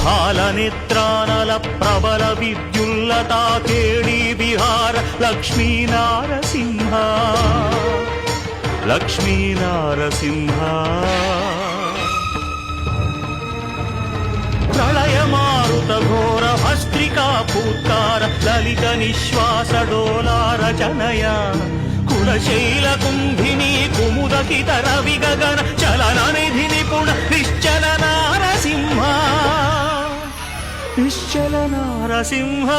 हालनेत्रानल प्रबल विद्युल्लता केडी विहार लक्ष्मी नारसिंह लक्ष्मी नारसिंह प्रलय मारुत घोर भस्त्रिका फूत्कार ललित निश्वास डोलार जनया कुलशैल कुंभिनी कुमुदकित रवि गगन चलन निधि निपुण निश्चल नारसिंह निश्चल नारसिंह